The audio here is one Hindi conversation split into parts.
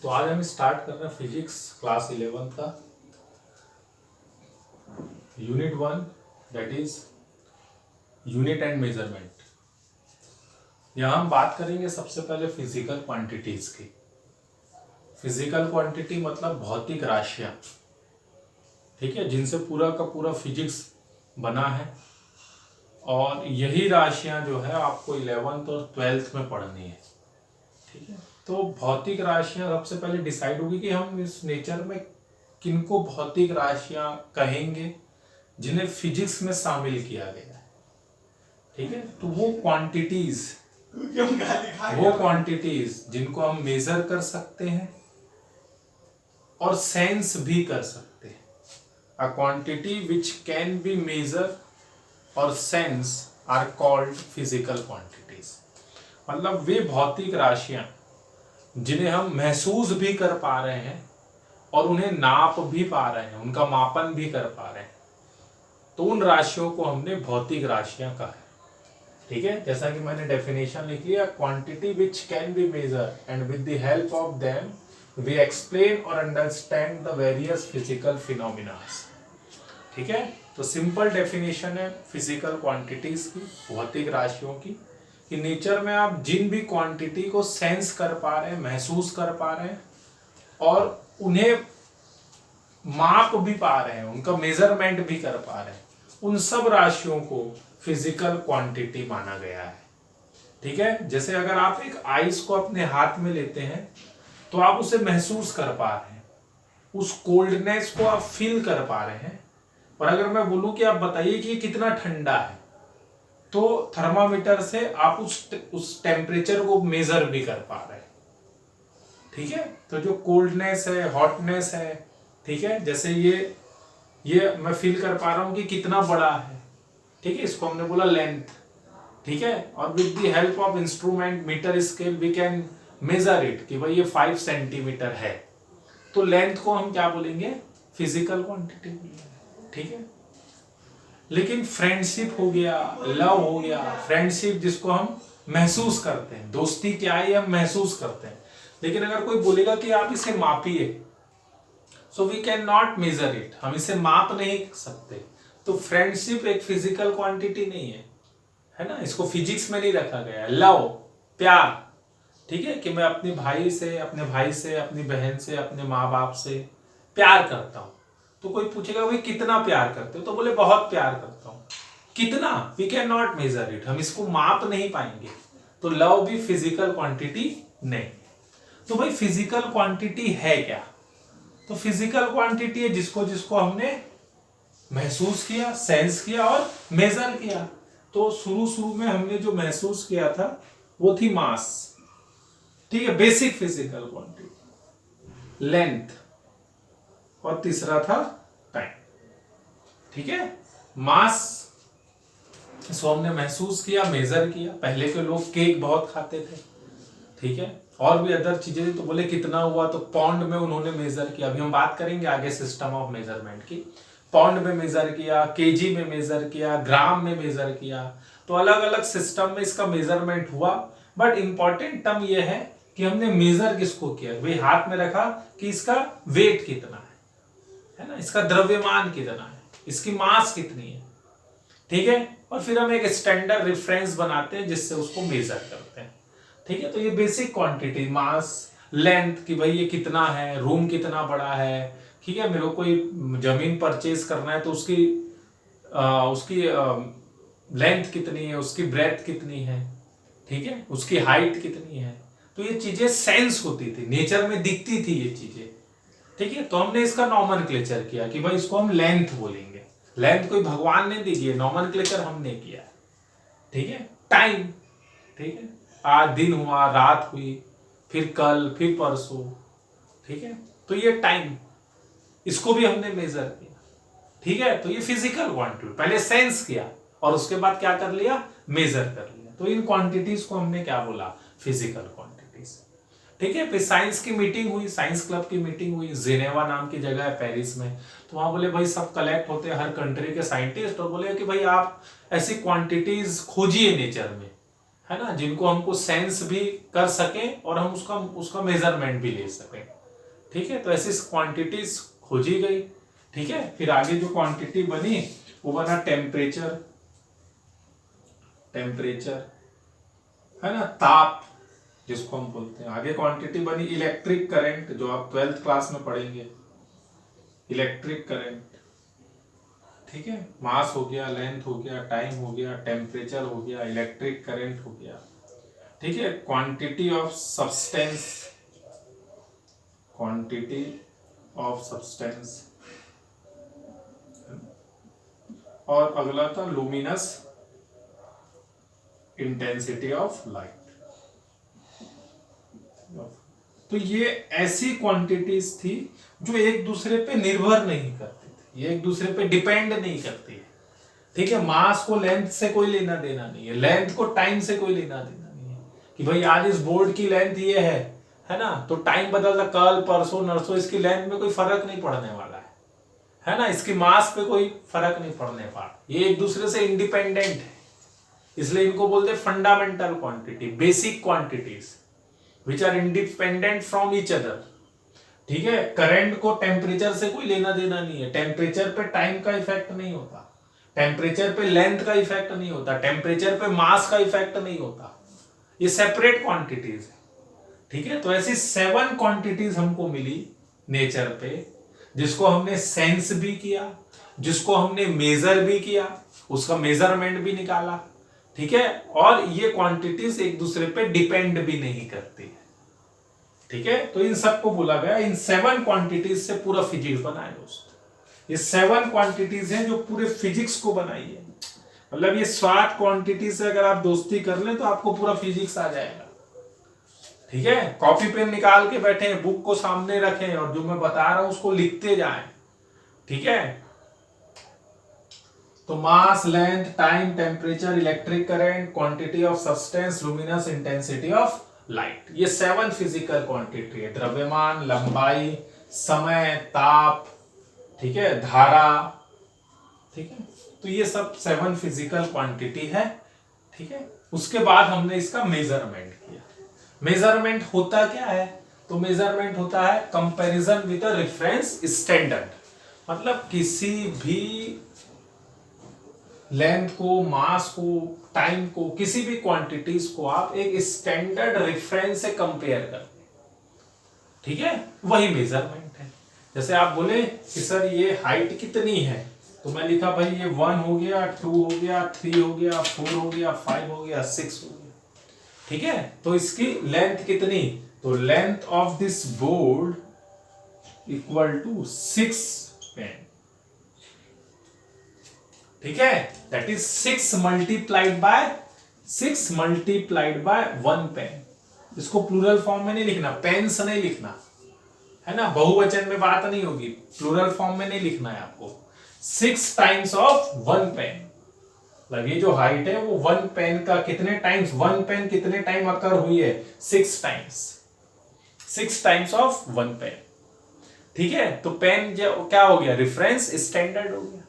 तो आज हम स्टार्ट कर रहे हैं फिजिक्स क्लास 11 का unit 1, that is unit and measurement. यहाँ हम बात करेंगे सबसे पहले फिजिकल क्वांटिटीज की। फिजिकल क्वांटिटी मतलब भौतिक राशियां, ठीक है, जिनसे पूरा का पूरा फिजिक्स बना है। और यही राशियां जो है आपको 11th और 12th में पढ़नी है, ठीक है। तो भौतिक राशियां सबसे पहले डिसाइड होगी कि हम इस नेचर में किनको भौतिक राशियां कहेंगे जिन्हें फिजिक्स में शामिल किया गया है, ठीक है। तो वो क्वांटिटीज जिनको हम मेजर कर सकते हैं और सेंस भी कर सकते हैं। A quantity which can be measure or sense are called physical quantities. मतलब वे भौतिक राशियां जिन्हें हम महसूस भी कर पा रहे हैं और उन्हें नाप भी पा रहे हैं, उनका मापन भी कर पा रहे हैं, तो उन राशियों को हमने भौतिक राशियां कहा है, ठीक है। जैसा कि मैंने डेफिनेशन लिख लिया, quantity which can be measure and with the help of them we explain or understand the various physical phenomena, ठीक है। तो सिंपल डेफिनेशन है फिजिकल क्वांटिटीज की, भौतिक राशियों की, कि नेचर में आप जिन भी क्वांटिटी को सेंस कर पा रहे हैं, महसूस कर पा रहे हैं और उन्हें माप भी पा रहे हैं, उनका मेजरमेंट भी कर पा रहे हैं, उन सब राशियों को फिजिकल क्वांटिटी माना गया है, ठीक है। जैसे अगर आप एक आइस को अपने हाथ में लेते हैं तो आप उसे महसूस कर पा रहे हैं, उस कोल्डनेस को आप फील कर पा रहे हैं। और अगर मैं बोलूं कि आप बताइए कि ये कितना ठंडा है, तो थर्मामीटर से आप उस टेम्परेचर को मेजर भी कर पा रहे हैं, ठीक है। तो जो कोल्डनेस है, हॉटनेस है, ठीक है, जैसे ये मैं फील कर पा रहा हूं कि कितना बड़ा है, ठीक है, इसको हमने बोला लेंथ, ठीक है। और with the help of instrument meter scale we can measure it कि भाई ये 5 सेंटीमीटर है, तो लेंथ को हम क्या बोलेंगे, फिजिकल क्वांटिटी बोलेंगे, ठीक है। लेकिन फ्रेंडशिप हो गया, लव हो गया, फ्रेंडशिप जिसको हम महसूस करते हैं, दोस्ती क्या है हम महसूस करते हैं, लेकिन अगर कोई बोलेगा कि आप इसे मापिए, so we can not measure it, हम इसे माप नहीं सकते। तो फ्रेंडशिप एक फिजिकल क्वांटिटी नहीं है ना, इसको फिजिक्स में नहीं रखा गया है। लव, प्यार, ठीक है, कि मैं अपने भाई से, अपनी बहन से, अपने माँ बाप से प्यार करता हूं। तो कोई पूछेगा भाई कितना प्यार करते हो, तो बोले बहुत प्यार करता हूं। कितना, we can not measure it, हम इसको माप नहीं पाएंगे। तो लव भी फिजिकल क्वांटिटी नहीं। तो भाई फिजिकल क्वांटिटी है क्या, तो फिजिकल क्वांटिटी है जिसको जिसको हमने महसूस किया, सेंस किया और मेजर किया। तो शुरू में हमने जो महसूस किया था वो थी मास, ठीक है, बेसिक फिजिकल क्वांटिटी, लेंथ, और तीसरा था टाइम, ठीक है। मास इसको हमने महसूस किया, मेजर किया। पहले के लोग केक बहुत खाते थे, ठीक है, और भी अदर चीजें थी, तो बोले कितना हुआ, तो पाउंड में उन्होंने मेजर किया। अभी हम बात करेंगे आगे सिस्टम ऑफ मेजरमेंट की। पाउंड में मेजर किया, केजी में मेजर किया, ग्राम में मेजर किया, तो अलग अलग सिस्टम में इसका मेजरमेंट हुआ। बट इंपॉर्टेंट टर्म यह है कि हमने मेजर किसको किया, भाई हाथ में रखा कि इसका वेट कितना है ना, इसका द्रव्यमान कितना है, इसकी मास कितनी है, ठीक है। और फिर हम एक स्टैंडर्ड रेफरेंस बनाते हैं जिससे उसको मेजर करते हैं, ठीक है। तो ये बेसिक क्वांटिटी, मास, लेंथ, कि भाई ये कितना है, रूम कितना बड़ा है, ठीक है, मेरे को कोई जमीन परचेज करना है तो उसकी लेंथ कितनी है, उसकी ब्रेथ कितनी है, ठीक है, उसकी हाइट कितनी है। तो ये चीजें सेंस होती थी, नेचर में दिखती थी ये चीजें, ठीक है। तो हमने इसका नॉमेनक्लेचर किया कि भाई इसको हम लेंथ बोलेंगे। लेंथ कोई भगवान ने दी है, नॉमेनक्लेचर हमने किया, ठीक है। टाइम, ठीक है, आज दिन हुआ, रात हुई, फिर कल, फिर परसों, ठीक है। तो ये टाइम, इसको भी हमने मेजर किया, ठीक है। तो ये फिजिकल क्वांटिटी, पहले सेंस किया और उसके बाद क्या कर लिया, मेजर कर लिया। तो इन क्वांटिटीज को हमने क्या बोला, फिजिकल क्वांटिटीज, ठीक है। फिर साइंस की मीटिंग हुई, साइंस क्लब की मीटिंग हुई, जिनेवा नाम की जगह है पेरिस में। तो वहां बोले भाई सब कलेक्ट होते हैं, हर कंट्री के साइंटिस्ट, और बोले कि भाई आप ऐसी क्वांटिटीज खोजिए नेचर में, है ना, जिनको हमको सेंस भी कर सके और हम उसका उसका मेजरमेंट भी ले सकें। ठीक है, तो ऐसी क्वांटिटीज खोजी गई। ठीक है, फिर आगे जो क्वांटिटी बनी वो बना टेम्परेचर, टेम्परेचर है ना, ताप जिसको हम बोलते हैं। आगे क्वांटिटी बनी इलेक्ट्रिक करंट, जो आप 12th क्लास में पढ़ेंगे, इलेक्ट्रिक करंट। ठीक है, मास हो गया, लेंथ हो गया, टाइम हो गया, टेम्परेचर हो गया, इलेक्ट्रिक करंट हो गया। ठीक है, quantity of substance, quantity of substance, और अगला था लुमिनस इंटेंसिटी ऑफ लाइट। तो ये ऐसी क्वांटिटीज थी जो एक दूसरे पे निर्भर नहीं करती थी, ये एक दूसरे पे डिपेंड नहीं करती है। ठीक है, मास को लेंथ से कोई लेना देना नहीं है, लेंथ को टाइम से कोई लेना देना नहीं है कि भाई आज इस बोर्ड की लेंथ ये है ना, तो टाइम बदलता, कल परसों नरसों इसकी लेंथ में कोई फर्क नहीं पड़ने वाला है ना, इसकी मास पे कोई फर्क नहीं पड़ने वाला, ये एक दूसरे से इंडिपेंडेंट है। इसलिए इनको बोलते हैं fundamental quantity, basic quantities which are independent from each other. ठीक है, करंट को टेम्परेचर से कोई लेना देना नहीं है, टेम्परेचर पे टाइम का इफेक्ट नहीं होता, टेम्परेचर पे लेंथ का इफेक्ट नहीं होता, टेम्परेचर पे मास का इफेक्ट नहीं होता, ये सेपरेट क्वांटिटीज है। ठीक है, तो ऐसी 7 क्वांटिटीज हमको मिली नेचर पे, जिसको हमने सेंस भी किया, जिसको हमने मेजर भी किया, उसका मेजरमेंट भी निकाला। ठीक है, और ये क्वांटिटीज एक दूसरे पे डिपेंड भी नहीं करती है। ठीक है, तो इन सबको बोला गया, इन 7 क्वांटिटीज से पूरा फिजिक्स बना है दोस्त। ये 7 क्वांटिटीज हैं जो पूरे फिजिक्स को बनाई है। मतलब ये 7 क्वांटिटीज से अगर आप दोस्ती कर लें तो आपको पूरा फिजिक्स आ जाएगा। ठीक है, कॉपी पेन निकाल के बैठे, बुक को सामने रखें और जो मैं बता रहा हूं उसको लिखते जाएं। ठीक है, तो mass, length, time, temperature, electric current, quantity of substance, luminous intensity of light, ये 7 फिजिकल क्वांटिटी है। द्रव्यमान, लंबाई, समय, ताप, ठीक है, धारा। ठीक है, तो ये सब 7 फिजिकल क्वांटिटी है। ठीक है, उसके बाद हमने इसका मेजरमेंट किया। मेजरमेंट होता क्या है? तो मेजरमेंट होता है comparison with a reference standard. मतलब किसी भी लेंथ को, मास को, टाइम को, किसी भी क्वांटिटीज को आप एक स्टैंडर्ड रेफरेंस से कंपेयर करते हैं। ठीक है, वही मेजरमेंट है। जैसे आप बोले कि सर ये हाइट कितनी है, तो मैं लिखा भाई ये 1 हो गया, 2 हो गया, 3 हो गया, 4 हो गया, 5 हो गया, 6 हो गया। ठीक है, तो इसकी लेंथ कितनी, तो length of this board equal to 6 pen. ठीक है, that is 6 multiplied by 1 pen. इसको प्लूरल फॉर्म में नहीं लिखना, पेन्स नहीं लिखना, है ना, बहुवचन में बात नहीं होगी, प्लूरल फॉर्म में नहीं लिखना है आपको। 6 टाइम्स ऑफ 1 पेन, मतलब ये जो हाइट है वो 1 पेन का कितने टाइम्स, 1 पेन कितने टाइम अकर हुई है, 6 टाइम्स, 6 टाइम्स ऑफ 1 पेन। ठीक है, तो पेन क्या हो गया, रेफरेंस स्टैंडर्ड हो गया।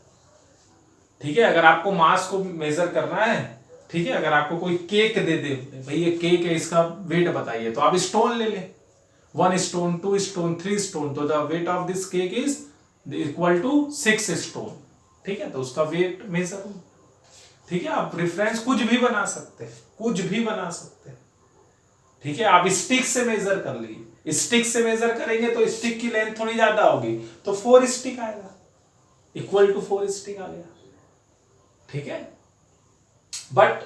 ठीक है, अगर आपको मास को मेजर करना है, ठीक है, अगर आपको कोई केक दे दे, भाई ये केक है, इसका वेट बताइए, तो आप स्टोन ले लें, 1 स्टोन, 2 स्टोन, 3 स्टोन, तो the weight of this cake is equal to 6 stone. ठीक है, तो उसका वेट मेजर हो। ठीक है, आप रेफरेंस कुछ भी बना सकते हैं, कुछ भी बना सकते हैं। ठीक है, आप स्टिक से मेजर कर लीजिए, स्टिक से मेजर करेंगे तो स्टिक की लेंथ थोड़ी ज्यादा होगी, तो 4 स्टिक आएगा, इक्वल टू 4 स्टिक आ गया। ठीक है, बट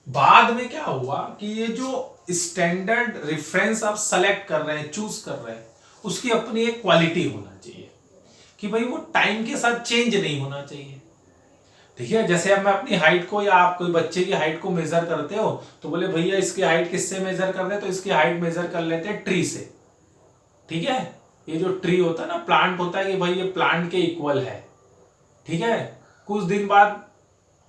बाद में क्या हुआ कि ये जो स्टैंडर्ड रेफरेंस आप सेलेक्ट कर रहे हैं, चूज कर रहे हैं, उसकी अपनी एक क्वालिटी होना चाहिए कि भाई वो टाइम के साथ चेंज नहीं होना चाहिए। ठीक है, जैसे अब मैं अपनी हाइट को, या आप कोई बच्चे की हाइट को मेजर करते हो, तो बोले भैया इसकी हाइट किससे मेजर कर रहे हैं, तो इसकी हाइट मेजर कर लेते हैं ट्री से। ठीक है, ये जो ट्री होता है ना, प्लांट होता है, कि भाई ये प्लांट के इक्वल है। ठीक है, कुछ दिन बाद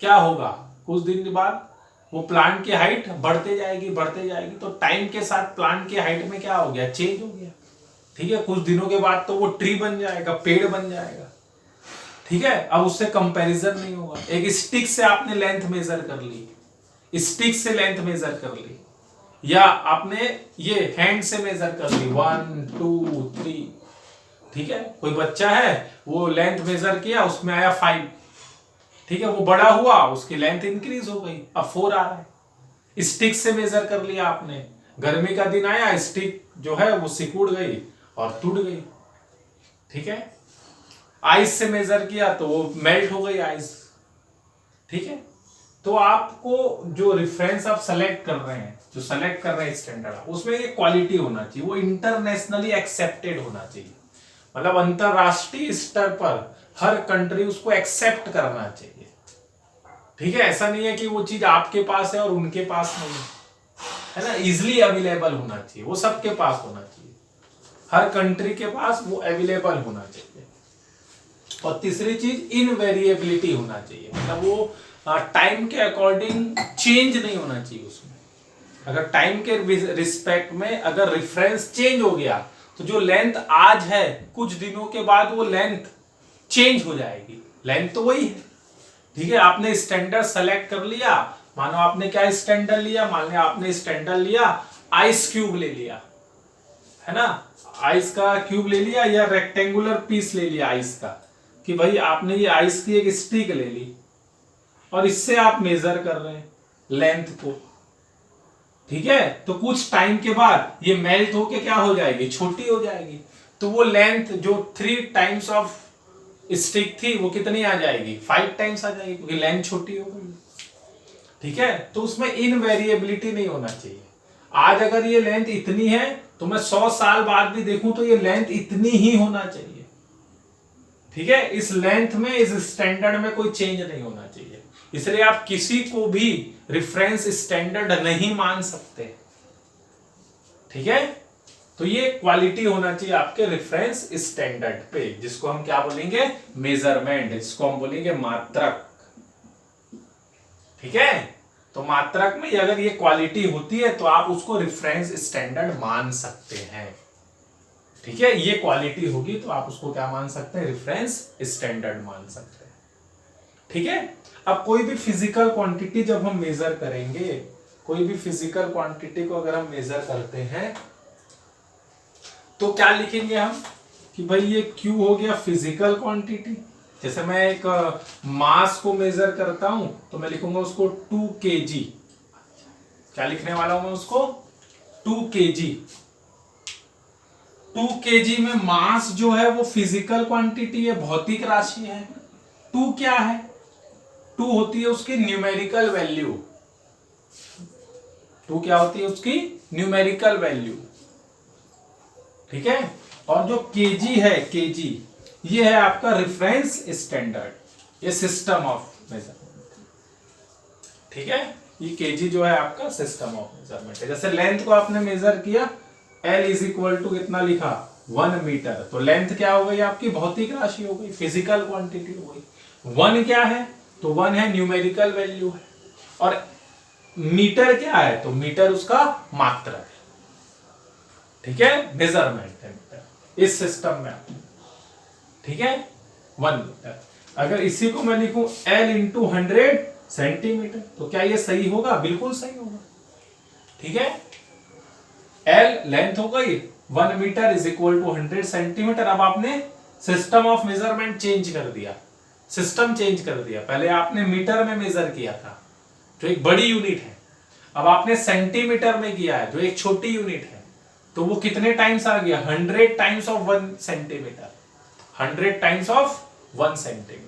क्या होगा, कुछ दिन बाद वो प्लांट की हाइट बढ़ते जाएगी, बढ़ते जाएगी, तो टाइम के साथ प्लांट की हाइट में क्या हो गया, चेंज हो गया। ठीक है, कुछ दिनों के बाद तो वो ट्री बन जाएगा, पेड़ बन जाएगा। ठीक है, अब उससे कंपैरिजन नहीं होगा। एक स्टिक से आपने लेंथ मेजर कर ली, स्टिक से लेंथ मेजर कर ली, या आपने ये हैंड से मेजर कर ली 1 2 3, ठीक है। कोई बच्चा है वो लेंथ मेजर किया, उसमें आया 5, ठीक है, वो बड़ा हुआ, उसकी लेंथ इंक्रीज हो गई, अब 4 आ रहा है। स्टिक से मेजर कर लिया आपने, गर्मी का दिन आया, स्टिक जो है वो सिकुड़ गई और टूट गई, ठीक है। आइस से मेजर किया तो वो मेल्ट हो गई आइस, ठीक है। तो आपको जो रेफरेंस आप सेलेक्ट कर रहे हैं, जो सेलेक्ट कर रहे हैं स्टैंडर्ड, उसमें ये क्वालिटी होना चाहिए, वो इंटरनेशनली एक्सेप्टेड होना चाहिए, मतलब अंतरराष्ट्रीय स्तर पर हर कंट्री उसको एक्सेप्ट करना चाहिए, ठीक है। ऐसा नहीं है कि वो चीज आपके पास है और उनके पास नहीं है ना, इजिली अवेलेबल होना चाहिए, वो सबके पास होना चाहिए, हर कंट्री के पास वो अवेलेबल होना चाहिए। और तीसरी चीज इनवेरिएबिलिटी होना चाहिए, मतलब वो टाइम के अकॉर्डिंग चेंज नहीं होना चाहिए उसमें। अगर टाइम के रिस्पेक्ट में अगर रेफरेंस चेंज हो गया तो जो लेंथ आज है कुछ दिनों के बाद वो लेंथ चेंज हो जाएगी, लेंथ तो वही है, ठीक है। आपने स्टैंडर्ड सेलेक्ट कर लिया, मानो आपने क्या स्टैंडर्ड लिया, मान लिया आपने स्टैंडर्ड लिया आइस क्यूब ले लिया, है ना, आइस का क्यूब ले लिया या रेक्टेंगुलर पीस ले लिया आइस का, कि भाई आपने ये आइस की एक स्टिक ले ली और इससे आप मेजर कर रहे हैं लेंथ को, ठीक है। तो कुछ टाइम के बाद ये मेल्ट होके क्या हो जाएगी, छोटी हो जाएगी, तो वो लेंथ जो 3 टाइम्स ऑफ स्टिक थी वो कितनी आ जाएगी, 5 टाइम्स आ जाएगी, क्योंकि लेंथ छोटी हो गई, ठीक है। तो उसमें इनवेरिएबिलिटी नहीं होना चाहिए। आज अगर ये लेंथ इतनी है तो मैं 100 साल बाद भी देखूं तो ये लेंथ इतनी ही होना चाहिए, ठीक है। इस लेंथ में, इस स्टैंडर्ड में कोई चेंज नहीं होना चाहिए, इसलिए आप किसी को भी रेफरेंस स्टैंडर्ड नहीं मान सकते, ठीक है। तो ये क्वालिटी होना चाहिए आपके रेफरेंस स्टैंडर्ड पे, जिसको हम क्या बोलेंगे, मेजरमेंट, जिसको हम बोलेंगे मात्रक, ठीक है। तो मात्रक में अगर ये क्वालिटी होती है तो आप उसको रेफरेंस स्टैंडर्ड मान सकते हैं, ठीक है। ये क्वालिटी होगी तो आप उसको क्या मान सकते हैं, रेफरेंस स्टैंडर्ड मान सकते हैं, ठीक है। अब कोई भी फिजिकल क्वांटिटी जब हम मेजर करेंगे, कोई भी फिजिकल क्वांटिटी को अगर हम मेजर करते हैं तो क्या लिखेंगे हम, कि भाई ये Q हो गया फिजिकल क्वांटिटी। जैसे मैं एक मास को मेजर करता हूं तो मैं लिखूंगा उसको 2 kg, क्या लिखने वाला हूं मैं उसको, 2 kg। 2 kg में मास जो है वो फिजिकल क्वांटिटी है, भौतिक राशि है। 2 क्या है, 2 होती है उसकी न्यूमेरिकल वैल्यू, 2 क्या होती है उसकी न्यूमेरिकल वैल्यू, ठीक है। और जो केजी है, केजी ये है आपका रेफरेंस स्टैंडर्ड, ये सिस्टम ऑफ मेजरमेंट, ठीक है। ये केजी जो है आपका सिस्टम ऑफ मेजरमेंट है। जैसे लेंथ को आपने मेजर किया, L इज इक्वल टू कितना लिखा, 1 मीटर, तो लेंथ क्या हो गई आपकी, भौतिक राशि हो गई, फिजिकल क्वांटिटी हो गई। 1 क्या है, तो 1 है न्यूमेरिकल वैल्यू है, और मीटर क्या है, तो मीटर उसका मात्रक है, ठीक है, मेजरमेंट है मीटर इस सिस्टम में, ठीक है, 1 मीटर। अगर इसी को मैं लिखूं L इंटू 100 सेंटीमीटर, तो क्या ये सही होगा, बिल्कुल सही होगा, ठीक है। L लेंथ हो गई, 1 meter is equal to 100 centimeter. अब आपने सिस्टम ऑफ मेजरमेंट चेंज कर दिया, सिस्टम चेंज कर दिया, पहले आपने मीटर में मेजर किया था जो एक बड़ी यूनिट है, अब आपने सेंटीमीटर में किया है जो एक छोटी यूनिट है, तो वो कितने टाइम्स आ गया, 100 times of 1 centimetre, 100 times of 1 centimetre.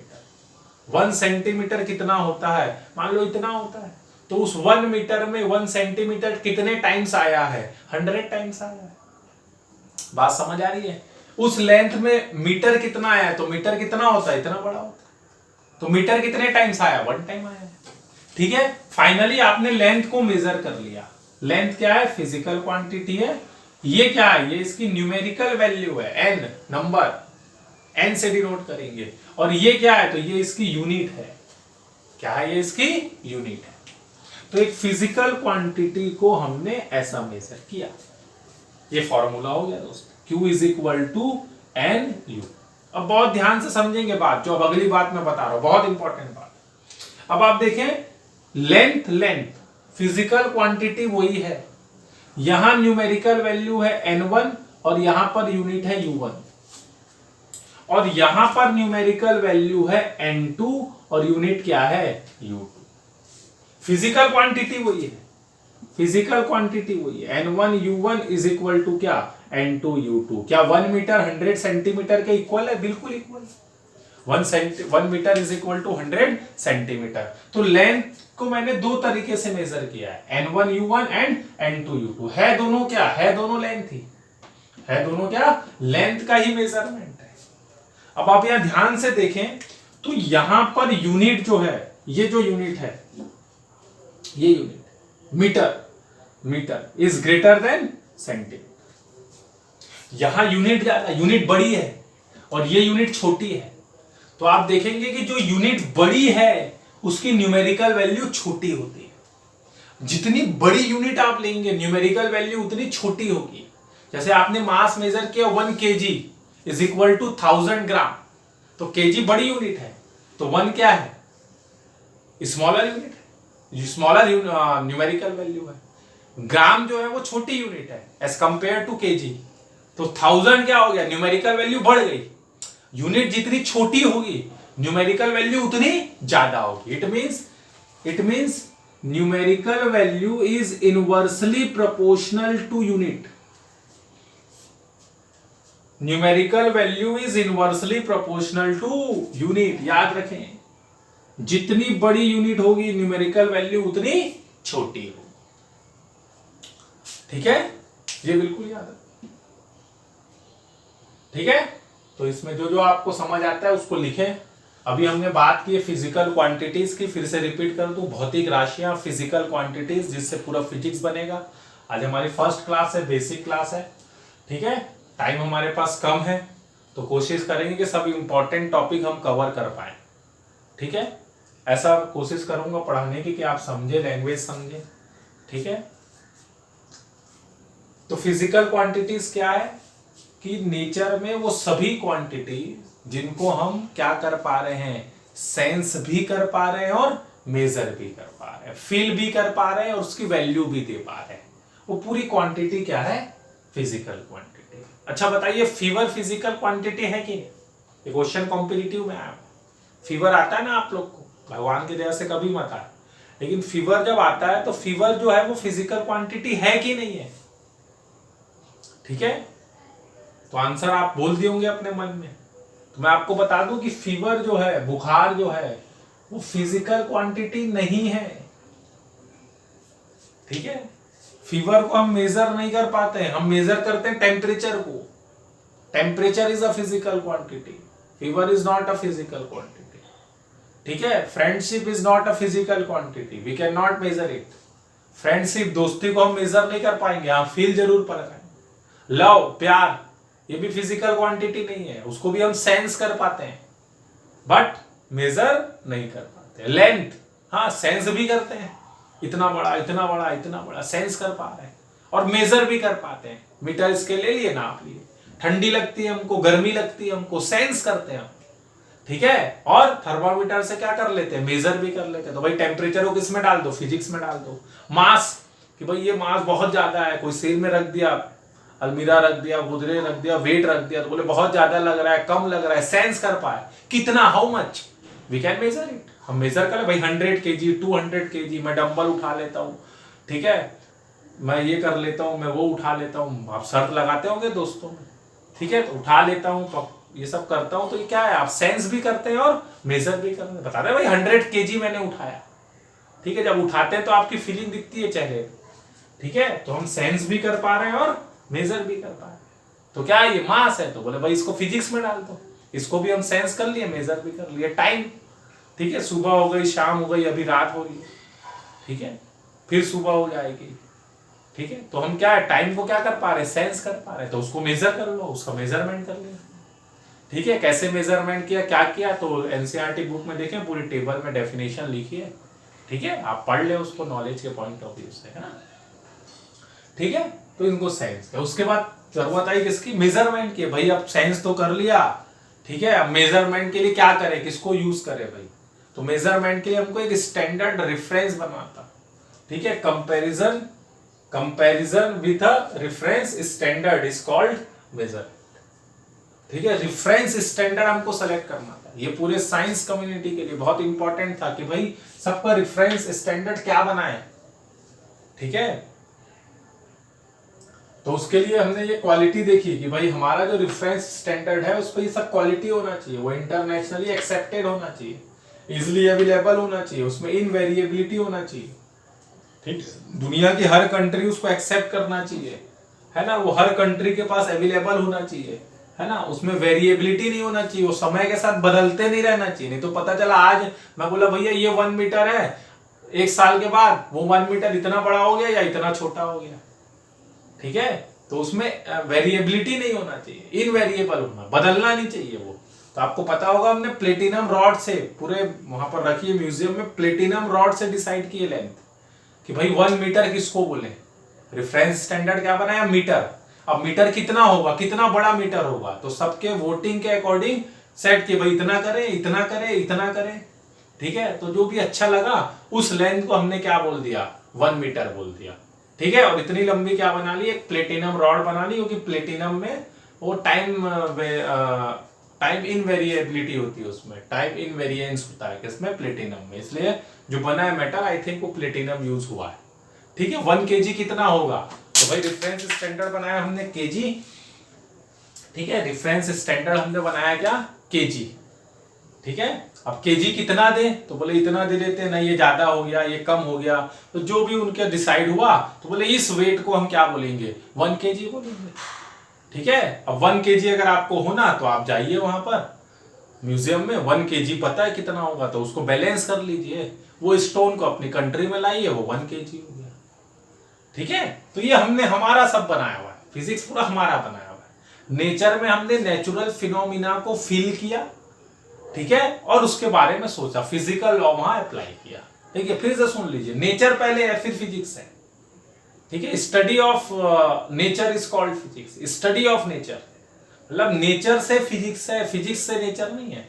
1 centimetre कितना होता है, मान लो इतना होता है, तो उस 1 मीटर में 1 सेंटीमीटर कितने टाइम्स आया है, 100 टाइम्स आया है। बात समझ आ रही है। उस लेंथ में मीटर कितना आया है, तो मीटर कितना होता है, इतना बड़ा होता है, तो मीटर कितने टाइम्स आया, 1 टाइम आया है, ठीक है। फाइनली आपने लेंथ को मेजर कर लिया, लेंथ क्या है, फिजिकल क्वांटिटी है, ये क्या है, ये इसकी न्यूमेरिकल वैल्यू है, n नंबर, n से डिनोट करेंगे, और ये क्या है, तो ये इसकी यूनिट है, क्या है, ये इसकी यूनिट है। तो एक फिजिकल क्वांटिटी को हमने ऐसा मेजर किया, ये फॉर्मूला हो गया दोस्तों, Q is equal to n u. अब बहुत ध्यान से समझेंगे बात, जो अब अगली बात मैं बता रहा हूं, बहुत इंपॉर्टेंट बात। अब आप देखें लेंथ, लेंथ फिजिकल क्वांटिटी वही है, यहां न्यूमेरिकल वैल्यू है n1 और यहां पर यूनिट है u1, और यहां पर न्यूमेरिकल वैल्यू है n2 और यूनिट क्या है u2। फिजिकल क्वांटिटी वही है, फिजिकल क्वांटिटी वही है, n1 u1 is equal to क्या n2 u2। क्या 1 मीटर 100 सेंटीमीटर के इक्वल है? बिल्कुल equal. 1 meter is equal to 100 centimeter. तो लेंथ को मैंने दो तरीके से मेजर किया है, n1 u1 and n2 u2। है दोनों क्या है? दोनों लेंथ ही है, दोनों क्या लेंथ का ही मेजरमेंट है। अब आप यहां ध्यान से देखें तो यहां पर यूनिट जो है, ये जो यूनिट है, ये unit meter is greater than centimeter. यहां यूनिट ज्यादा, यूनिट बड़ी है और ये यूनिट छोटी है, तो आप देखेंगे कि जो यूनिट बड़ी है उसकी न्यूमेरिकल वैल्यू छोटी होती है। जितनी बड़ी यूनिट आप लेंगे न्यूमेरिकल वैल्यू उतनी छोटी होगी। जैसे आपने मास मेजर किया 1 kg इज इक्वल टू 1000 ग्राम, तो केजी बड़ी यूनिट है, तो 1 क्या है? स्मॉलर यूनिट है, स्मॉलर न्यूमेरिकल वैल्यू है। ग्राम जो है वो छोटी यूनिट है एज कंपेयर टू केजी, तो 1000 क्या हो गया? न्यूमेरिकल वैल्यू बढ़ गई। यूनिट जितनी छोटी होगी न्यूमेरिकल वैल्यू उतनी ज्यादा होगी। It means numerical value is inversely proportional to unit. Numerical value is inversely proportional to unit. याद रखें, जितनी बड़ी यूनिट होगी न्यूमेरिकल वैल्यू उतनी छोटी होगी। ठीक है, ये बिल्कुल याद है। ठीक है, तो इसमें जो जो आपको समझ आता है उसको लिखें। अभी हमने बात की फिजिकल क्वांटिटीज की, फिर से रिपीट कर दूं, भौतिक राशियां, फिजिकल क्वांटिटीज, जिससे पूरा फिजिक्स बनेगा। आज हमारी फर्स्ट क्लास है, बेसिक क्लास है। ठीक है, टाइम हमारे पास कम है तो कोशिश करेंगे कि सब इंपॉर्टेंट टॉपिक हम कवर कर पाए। ठीक है, ऐसा कोशिश करूंगा पढ़ाने की कि आप समझे, लैंग्वेज समझे। ठीक है, तो फिजिकल क्वांटिटीज क्या है कि नेचर में वो सभी क्वांटिटी जिनको हम क्या कर पा रहे हैं, सेंस भी कर पा रहे हैं और मेजर भी कर पा रहे हैं, फील भी कर पा रहे हैं और उसकी वैल्यू भी दे पा रहे हैं, वो पूरी क्वांटिटी क्या है? Physical quantity. अच्छा बताइए, फीवर फिजिकल क्वांटिटी है कि नहीं? ये क्वेश्चन कॉम्पिटिटिव में आया। फीवर आता है ना आप लोग को, भगवान की दया से कभी मत आए, लेकिन फीवर जब आता है तो फीवर जो है वो फिजिकल क्वांटिटी है कि नहीं है? ठीक है, तो आंसर आप बोल दिए होंगे अपने मन में। तो मैं आपको बता दूं कि फीवर जो है, बुखार जो है, वो फिजिकल क्वांटिटी नहीं है। ठीक है, फीवर को हम मेजर नहीं कर पाते हैं, हम मेजर करते हैं टेम्परेचर को। Temperature is a physical quantity, fever is not a physical quantity. ठीक है, friendship is not a physical quantity, we can not measure it. Friendship, दोस्ती को हम मेजर नहीं कर पाएंगे, हम फील जरूर कर पाएंगे। लव, प्यार, ये भी फिजिकल क्वांटिटी नहीं है, उसको भी हम सेंस कर पाते हैं बट मेजर नहीं कर पाते। लेंथ, हाँ सेंस भी करते हैं, इतना बड़ा इतना बड़ा इतना बड़ा सेंस कर पा रहे हैं और मेजर भी कर पाते हैं। मीटर स्केल ले लिए, नाप लिए, ठंडी लगती है हमको, गर्मी लगती है हमको, सेंस करते हैं हम। ठीक है, और थर्मामीटर से क्या कर लेते हैं? मेजर भी कर लेते हैं। तो भाई टेम्परेचर को किस में डाल दो? फिजिक्स में डाल दो। मास, कि भाई ये मास बहुत ज्यादा है, कोई सेल में रख दिया, अलमीरा रख दिया, गोदरेज रख दिया, वेट रख दिया, तो बोले बहुत ज्यादा लग रहा है, कम लग रहा है, सेंस कर पाए कितना, how much, we can measure it. हम मेजर कर, भाई 100 kg 200 kg, मैं डंबल उठा लेता हूँ। ठीक है, मैं ये कर लेता हूँ, मैं वो उठा लेता हूँ। आप शर्त लगाते होंगे दोस्तों में। ठीक है, तो उठा लेता हूँ, ये सब करता हूँ, तो ये क्या है? आप सेंस भी करते हैं और मेजर भी करते हैं। बता रहे भाई 100 kg मैंने उठाया। ठीक है, जब उठाते हैं तो आपकी फीलिंग दिखती है चेहरे। ठीक है, तो हम सेंस भी कर पा रहे हैं और मेजर भी कर पा रहे हैं। तो क्या है? ये मास है, तो बोले भाई इसको फिजिक्स में डाल दो। इसको भी हम सेंस कर लिए, मेजर भी कर लिए। टाइम, ठीक है, सुबह हो गई, शाम हो गई, अभी रात हो रही है। ठीक है, फिर सुबह हो जाएगी। ठीक है, तो हम क्या है? टाइम को क्या कर पा रहे हैं? सेंस कर पा रहे हैं, तो उसको मेजर कर लो, उसका मेजरमेंट कर लिया। ठीक है, कैसे मेजरमेंट किया, क्या किया, तो एनसीईआरटी बुक में देखें, पूरी टेबल में डेफिनेशन लिखी है। ठीक है, आप पढ़ ले उसको नॉलेज के पॉइंट ऑफ व्यू से, है ना। ठीक है, तो इनको सेंस है। उसके बाद जरूरत आई किसकी? मेजरमेंट की। भाई अब सेंस तो कर लिया, ठीक है, अब मेजरमेंट के लिए क्या करें, किसको यूज करें भाई? तो मेजरमेंट के लिए हमको एक स्टैंडर्ड रेफरेंस बनवाता। ठीक है, comparison with a reference standard is called measurement. ठीक है, रेफरेंस स्टैंडर्ड हमको सेलेक्ट करना था। ये पूरे साइंस कम्युनिटी के लिए बहुत इंपॉर्टेंट था कि भाई सबका रेफरेंस स्टैंडर्ड क्या बनाए। ठीक है, तो उसके लिए हमने ये क्वालिटी देखी कि भाई हमारा जो रेफरेंस स्टैंडर्ड है उस पर ये सब क्वालिटी होना चाहिए, वो इंटरनेशनली एक्सेप्टेड होना चाहिए, इजिली अवेलेबल होना चाहिए, उसमें इनवेरिएबिलिटी होना चाहिए। ठीक है, दुनिया की हर कंट्री उसको एक्सेप्ट करना चाहिए, है ना, वो हर कंट्री के पास अवेलेबल होना चाहिए, है ना, उसमें वेरिएबिलिटी नहीं होना चाहिए, वो समय के साथ बदलते नहीं रहना चाहिए। नहीं तो पता चला आज मैं बोला भैया ये 1 मीटर है, एक साल के बाद वो 1 मीटर इतना बड़ा हो गया या इतना छोटा हो गया। ठीक है, तो उसमें वेरिएबिलिटी नहीं होना चाहिए, इनवेरिएबल होना, बदलना नहीं चाहिए वो। तो आपको पता होगा हमने प्लेटिनम रॉड से पूरे वहां पर रखी है म्यूजियम में, प्लेटिनम रॉड से डिसाइड किए लेंथ कि भाई 1 मीटर किसको बोले। रेफरेंस स्टैंडर्ड क्या बनाया, मीटर। अब मीटर कितना होगा, कितना बड़ा मीटर होगा, तो सबके वोटिंग के अकॉर्डिंग सेट किए, भाई इतना करें, इतना करें, इतना करें। ठीक है, तो जो भी अच्छा लगा उस लेंथ को हमने क्या बोल दिया, 1 मीटर बोल दिया। ठीक है, और इतनी लंबी क्या बना ली, एक प्लेटिनम रॉड बना ली, क्योंकि प्लेटिनम में वो टाइम इनवेरिएबिलिटी होती है, उसमें टाइम इनवेरिएंस होता है किसमें, प्लेटिनम में, इसलिए जो बना है मेटल आई थिंक वो प्लेटिनम यूज हुआ है। ठीक है, 1 kg कितना होगा, तो भाई रेफरेंस स्टैंडर्ड बनाया हमने केजी। ठीक है, रेफरेंस स्टैंडर्ड हमने बनाया क्या, केजी। ठीक है, अब केजी कितना दे, तो बोले इतना दे देते हैं, नहीं ये ज्यादा हो गया, ये कम हो गया, तो जो भी उनके डिसाइड हुआ तो बोले इस वेट को हम क्या बोलेंगे, 1 kg बोलेंगे। ठीक है, अब 1 kg अगर आपको होना तो आप जाइए वहां पर म्यूजियम में, 1 kg पता है कितना होगा तो उसको बैलेंस कर लीजिए, वो स्टोन को अपनी कंट्री में लाइए, वो 1 kg हो गया। ठीक है, तो ये हमने हमारा सब बनाया हुआ है, फिजिक्स पूरा हमारा बनाया हुआ है। नेचर में हमने नेचुरल फिनोमिना को फील किया, ठीक है, और उसके बारे में सोचा, फिजिकल लॉ वहां अप्लाई किया। ठीक है, फिर से सुन लीजिए, नेचर पहले है फिर फिजिक्स है। ठीक है, study of nature is called physics, study of nature मतलब नेचर से फिजिक्स है, फिजिक्स से नेचर नहीं है।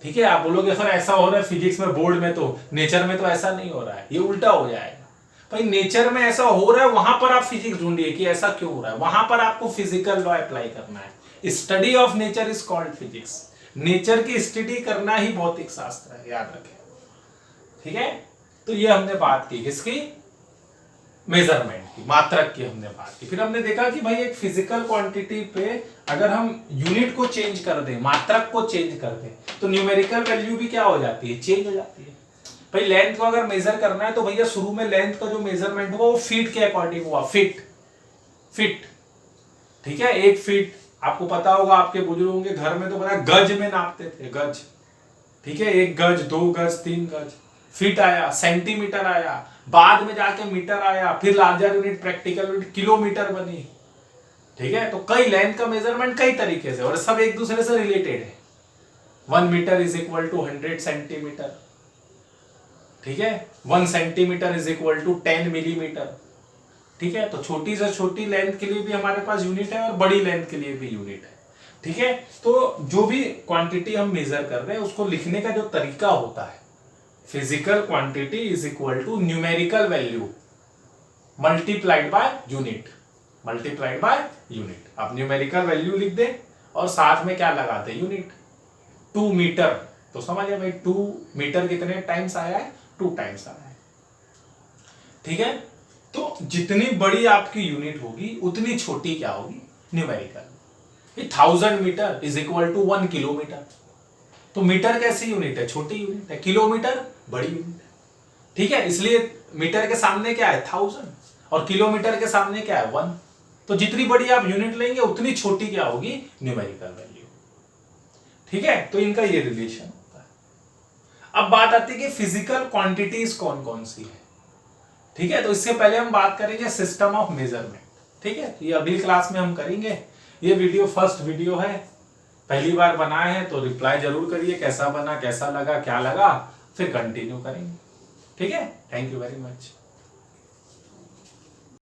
ठीक है, आप बोलोगे सर ऐसा हो रहा है फिजिक्स में बोर्ड में, तो नेचर में तो ऐसा नहीं हो रहा है, ये उल्टा हो जाएगा। भाई नेचर में ऐसा हो रहा है, वहां पर आप फिजिक्स ढूंढिए कि ऐसा क्यों हो रहा है, वहां पर आपको फिजिकल लॉ अप्लाई करना है। Study of nature is called physics, nature की स्टडी करना ही भौतिक शास्त्र है, याद रखें। ठीक है, तो ये हमने बात की किसकी, मेजरमेंट की, मात्रक की हमने बात की। फिर हमने देखा कि भाई एक फिजिकल क्वांटिटी पे अगर हम यूनिट को चेंज कर दें, मात्रक को चेंज कर दें, तो न्यूमेरिकल वैल्यू भी क्या हो जाती है, चेंज हो जाती है। भाई लेंथ को अगर मेजर करना है तो भैया शुरू में लेंथ का जो मेजरमेंट हुआ वो फीट के अकॉर्डिंग हुआ, फीट। ठीक है, 1 फीट आपको पता होगा, आपके बुजुर्गों के घर में तो पता है गज में नापते थे, गज। ठीक है, 1 गज, 2 गज, 3 गज, फीट आया, सेंटीमीटर आया, बाद में जाके मीटर आया, फिर larger unit practical unit kilometre बनी। ठीक है, तो कई लेंथ का मेजरमेंट कई तरीके से, और सब एक दूसरे से रिलेटेड है। 1 meter is equal to 100 centimeter. ठीक है, 1 centimeter is equal to 10 millimeter. ठीक है, तो छोटी से छोटी लेंथ के लिए भी हमारे पास यूनिट है और बड़ी लेंथ के लिए भी यूनिट है। ठीक है, तो जो भी क्वांटिटी हम मेजर कर रहे हैं उसको लिखने का जो तरीका होता है, physical quantity is equal to numerical value multiplied by unit, multiplied by unit. आप न्यूमेरिकल वैल्यू लिख दे और साथ में क्या लगाते हैं, यूनिट। 2 मीटर, तो समझिए भाई 2 मीटर कितने टाइम्स आया है, 2 टाइम्स आया है। ठीक है, तो जितनी बड़ी आपकी यूनिट होगी उतनी छोटी क्या होगी, numerical. 1000 meter is equal to 1 kilometer, तो मीटर कैसी यूनिट है, छोटी यूनिट है, किलोमीटर बड़ी यूनिट है। ठीक है, इसलिए मीटर के सामने क्या है 1000 और किलोमीटर के सामने क्या है 1, तो जितनी बड़ी आप यूनिट लेंगे उतनी छोटी क्या होगी, न्यूमेरिकल वैल्यू। ठीक है, तो इनका ये रिलेशन होता है। अब बात आती है कि फिजिकल क्वांटिटीज कौन कौन सी है। ठीक है, तो इससे पहले हम बात करेंगे सिस्टम ऑफ मेजरमेंट। ठीक है, ये अगली क्लास में हम करेंगे। ये वीडियो फर्स्ट वीडियो है, पहली बार बनाए हैं तो रिप्लाई जरूर करिए, कैसा बना, कैसा लगा, क्या लगा, फिर कंटिन्यू करेंगे। ठीक है, थैंक यू वेरी मच।